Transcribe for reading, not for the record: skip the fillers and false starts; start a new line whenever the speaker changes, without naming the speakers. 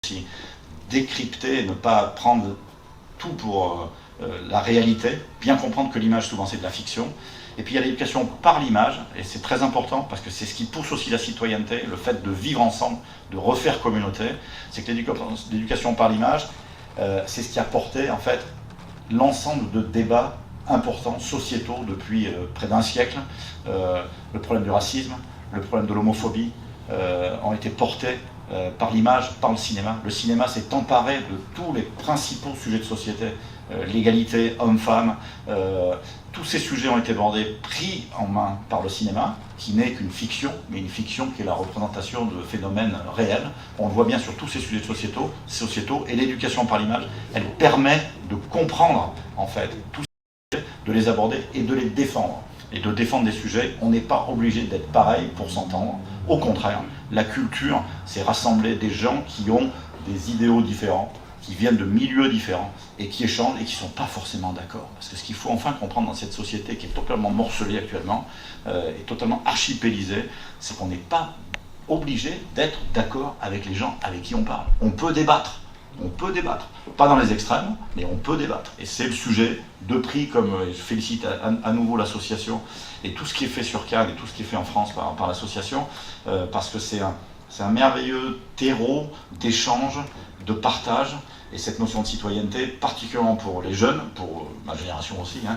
aussi décrypter, ne pas prendre tout pour la réalité, bien comprendre que l'image souvent c'est de la fiction. Et puis il y a l'éducation par l'image, et c'est très important parce que c'est ce qui pousse aussi la citoyenneté, le fait de vivre ensemble, de refaire communauté. C'est que l'éducation par l'image, c'est ce qui a porté en fait l'ensemble de débats importants, sociétaux, depuis près d'un siècle. Le problème du racisme, le problème de l'homophobie ont été portés par l'image, par le cinéma. Le cinéma s'est emparé de tous les principaux sujets de société, l'égalité homme-femme, tous ces sujets ont été abordés, pris en main par le cinéma, qui n'est qu'une fiction, mais une fiction qui est la représentation de phénomènes réels. On le voit bien sur tous ces sujets sociétaux, et l'éducation par l'image, elle permet de comprendre en fait tous ces sujets, de les aborder et de les défendre. Et de défendre des sujets, on n'est pas obligé d'être pareil pour s'entendre. Au contraire, la culture, c'est rassembler des gens qui ont des idéaux différents, qui viennent de milieux différents et qui échangent et qui ne sont pas forcément d'accord. Parce que ce qu'il faut enfin comprendre dans cette société qui est totalement morcelée actuellement, et totalement archipélisée, c'est qu'on n'est pas obligé d'être d'accord avec les gens avec qui on parle. On peut débattre. On peut débattre, pas dans les extrêmes, mais on peut débattre. Et c'est le sujet de prix, comme je félicite à nouveau l'association et tout ce qui est fait sur Cannes et tout ce qui est fait en France par l'association, parce que c'est un merveilleux terreau d'échange, de partage, et cette notion de citoyenneté, particulièrement pour les jeunes, pour ma génération aussi, hein,